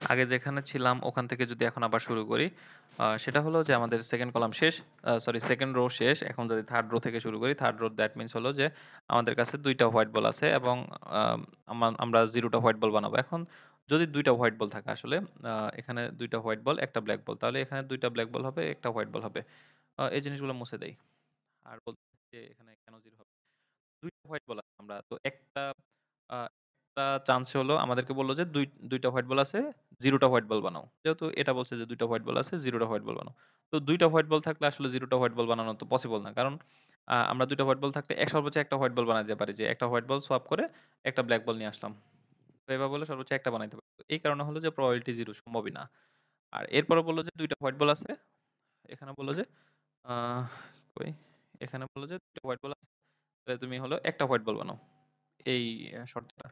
আগে যেখানে ছিলাম ওখান থেকে যদি এখন আবার শুরু করি, সেটা হলো যে আমাদের সেকেন্ড কলাম শেষ, সরি সেকেন্ড রো শেষ। এখন যদি থার্ড রো থেকে শুরু করি, থার্ড রো দ্যাট মিনস হলো যে আমাদের কাছে ২ টা হোয়াইট বল আছে এবং আমরা 0 টা হোয়াইট বল বানাবো। এখন যদি ২ টা হোয়াইট বল থাকে আসলে, এখানে ২ টা হোয়াইট বল, ১ টা ব্লাক বল। তাহলে এখানে ২ টা ব্লাক বল হবে, ১ টা হোয়াইট বল হবে। এই জিনিসগুলো মুছে দেই। আর বলতে যে এখানে কেন 0 হবে? ২ টা হোয়াইট বল আছে আমরা। তো আ একটা চান্স হলো আমাদেরকে বলল যে ২ টা হোয়াইট বল আছে, 0 টা হোয়াইট বল বানাও। যেহেতু এটা বলছে যে ২ টা হোয়াইট বল আছে, 0 টা হোয়াইট বল বানাও। তো ২ টা হোয়াইট বল থাকলে আসলে 0 টা হোয়াইট বল বানানো তো পসিবল না। কারণ আমরা ২ টা হোয়াইট বল থাকলে সর্বোচ্চ ১ টা হোয়াইট বল বানাইতে পারি, যে একটা হোয়াইট বল সোয়াপ করে একটা ব্লাক বল নিয়ে আসলাম। তো এভাবে বলে সর্বোচ্চ একটা বানাইতে পারি। তো এই কারণে হলো যে প্রবাবিলিটি 0 সম্ভবই না। আর এরপরে বলল যে ২ টা হোয়াইট বল আছে। এখানে বলল যে আ কই? এখানে বলল যে ২ টা হোয়াইট বল আছে। তাহলে তুমি হলো একটা হোয়াইট বল বানাও। এই শর্তটা।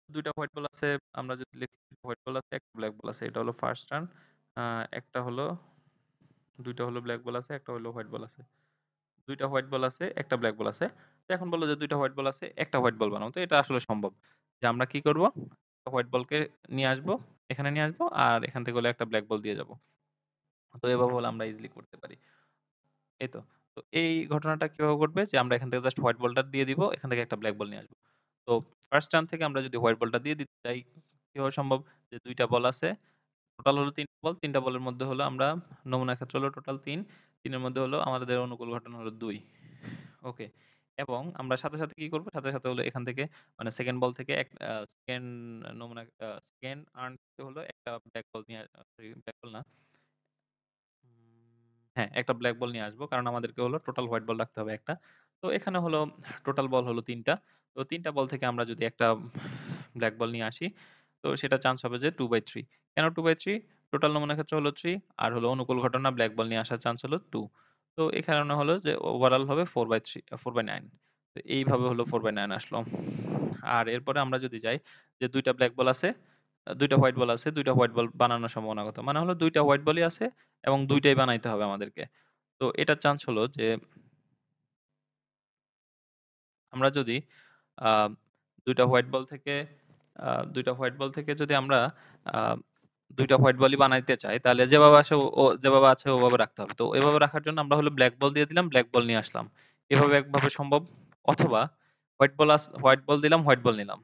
২ টা হোয়াইট বল আছে, আমরা যদি লিখি ২ টা হোয়াইট বল আছে, ১ টা ব্লাক বল আছে। এটা হলো ফার্স্ট টার্ম। আ একটা হলো ২ টা হলো ব্লাক বল আছে, একটা হলো হোয়াইট বল আছে। ২ টা হোয়াইট বল আছে, একটা ব্লাক বল আছে। তো এখন বলল যে ২ টা হোয়াইট বল আছে, একটা হোয়াইট বল বানাও। তো এটা আসলে সম্ভব। যে আমরা কি করব? একটা হোয়াইট বলকে নিয়ে আসবো, এখানে নিয়ে আসবো আর এখান থেকে হলো একটা ব্লাক বল দিয়ে যাব। তো এভাবে হলে আমরা ইজিলি করতে পারি। এই তো। তো এই ঘটনাটা কিভাবে ঘটবে? যে আমরা এখান থেকে জাস্ট হোয়াইট বলটা দিয়ে দিব, এখান থেকে একটা ব্লাক বল নিয়ে আসবো। তো ফার্স্ট টার্ম থেকে আমরা যদি হোয়াইট বলটা দিয়ে দিতে চাই, কিভাবে সম্ভব? যে ২ টা বল আছে, টোটাল হলো ৩ টা বল। ৩ টা বলের মধ্যে হলো আমরা নমুনার ক্ষেত্রে হলো টোটাল ৩। ৩ এর মধ্যে হলো আমাদের অনুকূল ঘটনা হলো ২। ওকে। এবং আমরা সাথে, সাথে কি করব? সাথে, সাথে হলো এখান থেকে মানে সেকেন্ড বল থেকে সেকেন্ড নমুনা সেকেন্ড আর্ন থেকে হলো একটা ব্লাক বল নিয়ে সরি ব্লাক বল না। হ্যাঁ, একটা ব্লাক বল নিয়ে আসবো। কারণ আমাদেরকে হলো টোটাল হোয়াইট বল রাখতে হবে একটা। তো এখানে হলো টোটাল বল হলো ৩ টা। তো ৩ টা বল থেকে আমরা যদি একটা ব্লাক বল নিয়ে আসি, তো সেটা চান্স হবে যে 2/3। কেন 2/3? টোটাল নমুনার ক্ষেত্রে হলো 3 আর হলো অনুকূল ঘটনা ব্লাক বল নিয়ে আসার চান্স হলো 2। তো এই কারণে হলো যে ওভারঅল হবে 4/3 4/9। তো এইভাবে হলো 4/9 আসলো। আর এরপরে আমরা যদি যাই যে ২ টা ব্লাক বল আছে, ২ টা হোয়াইট বল আছে, ২ টা হোয়াইট বল বানানোর সম্ভাবনা কত? মানে হলো ২ টা হোয়াইট বলই আছে এবং ২ টাই বানাইতে হবে আমাদেরকে। তো এটার চান্স হলো যে আমরা যদি আ ২ টা হোয়াইট বল থেকে ২ টা হোয়াইট বল থেকে যদি আমরা আ ২ টা হোয়াইট বলই বানাইতে চাই, তাহলে যেভাবে আসে যেভাবে আছে ওভাবে রাখতে হবে। তো এভাবে রাখার জন্য আমরা হলো ব্লাক বল দিয়ে দিলাম, ব্লাক বল নিয়ে আসলাম। এভাবে একভাবে সম্ভব। অথবা হোয়াইট বল দিলাম, হোয়াইট বল নিলাম।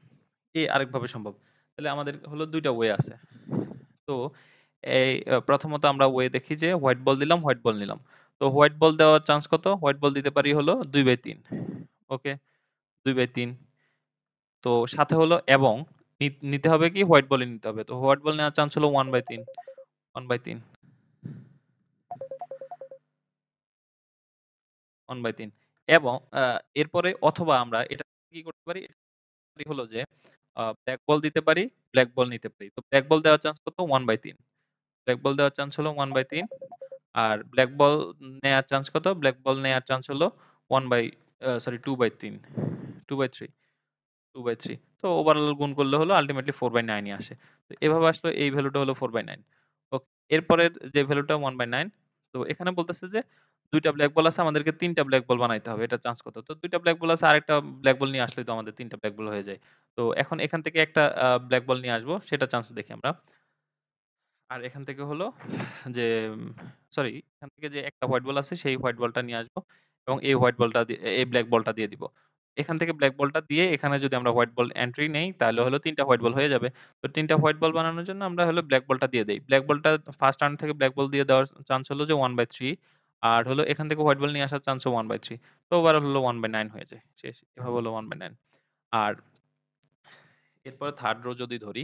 আরেকভাবে সম্ভব। তাহলে আমাদের হলো ২ টা ওয়ে আছে। তো এই প্রথমত আমরা ওয়ে দেখি যে হোয়াইট বল দিলাম, হোয়াইট বল নিলাম। তো হোয়াইট বল দেওয়ার চান্স কত? হোয়াইট বল দিতে পারি হলো ২/৩। ওকে? ২/৩। তো সাথে হলো এবং নিতে হবে কি হোয়াইট বলই নিতে হবে। তো হোয়াইট বল নেওয়ার চান্স হলো 1/3 1/3 1/3 এবং এরপরে অথবা আমরা এটা কি করতে পারি? এটা হলো যে ব্লাক বল দিতে পারি, ব্লাক বল নিতে পারি। তো ব্লাক বল দেওয়ার চান্স কত? 1/3 ব্লাক বল দেওয়ার চান্স হলো 1/3 আর ব্লাক বল নেয়ার চান্স কত? ব্লাক বল নেয়ার চান্স হলো 1 বাই 2/3 2/3 2/3 তো ওভারঅল গুণ করলে হলো আল্টিমেটলি 4/9 ই আসে। তো এভাবে আসলে এই ভ্যালুটা হলো 4/9। ওকে। এরপরের যে ভ্যালুটা 1/9, তো এখানে বলতেছে যে ২ টা ব্লাক বল আছে, আমাদেরকে ৩ টা ব্লাক বল বানাইতে হবে। এটার চান্স কত? তো ২ টা ব্লাক বল আছে, আরেকটা ব্লাক বল নিয়ে আসলেই তো আমাদের ৩ টা ব্লাক বল হয়ে যায়। তো এখন এখান থেকে একটা ব্লাক বল নিয়ে আসবো, সেটা চান্স দেখি আমরা। আর এখান থেকে হলো যে সরি এখান থেকে যে একটা হোয়াইট বল আছে সেই হোয়াইট বলটা নিয়ে আসবো এবং এই ব্লাক বলটা দিয়ে দিব। এখান থেকে ব্লাক বলটা দিয়ে এখানে যদি আমরা হোয়াইট বল এন্ট্রি নেই তাহলে হলো ৩ টা হোয়াইট বল হয়ে যাবে। তো ৩ টা হোয়াইট বল বানানোর জন্য আমরা হলো ব্লাক বলটা দিয়ে দেই। ব্লাক বলটা ফার্স্ট টার্ন থেকে ব্লাক বল দিয়ে দেওয়ার চান্স হলো যে 1/3 আর হলো এখান থেকে হোয়াইট বল নিয়ে আসার চান্স ও 1/3। তো ওভারঅল হলো 1/9 হয়ে যায়। শেষ। এভাবে হলো 1/9। আর এরপরে থার্ড রো যদি ধরি,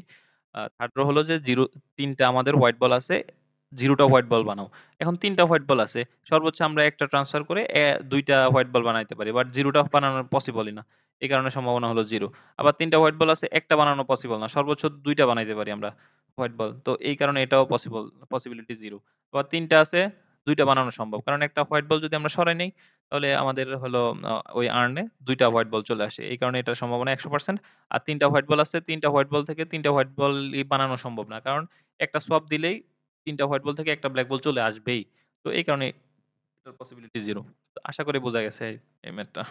থার্ড রো হলো যে ৩ টা আমাদের হোয়াইট বল আছে, ০ টা হোয়াইট বল বানাও। এখন ৩ টা হোয়াইট বল আছে। সর্বোচ্চ আমরা একটা ট্রান্সফার করে ২ টা হোয়াইট বল বানাইতে পারি। বাট ০ টা বানানো পসিবলই না। এই কারণে সম্ভাবনা হলো 0। আবার ৩ টা হোয়াইট বল আছে, একটা বানানো পসিবল না। সর্বোচ্চ ২ টা বানাইতে পারি আমরা হোয়াইট বল। তো এই কারণে এটাও পসিবিলিটি 0। আবার ৩ টা আছে, ২ টা বানানো সম্ভব। কারণ একটা হোয়াইট বল যদি আমরা সরাই নেই, তাহলে আমাদের হলো ওই আর্নে ২ টা হোয়াইট বল চলে আসে। এই কারণে এটার সম্ভাবনা ১০০%। আর ৩ টা হোয়াইট বল আছে। ৩ টা হোয়াইট বল থেকে ৩ টা হোয়াইট বলই বানানো সম্ভব না। কারণ একটা সোয়াপ দিলেই ৩ টা হোয়াইট বল থেকে একটা ব্লাক বল চলে আসবেই। তো এই কারণে এটার পসিবিলিটি 0। তো আশা করি বোঝা গেছে এই ম্যাথটা।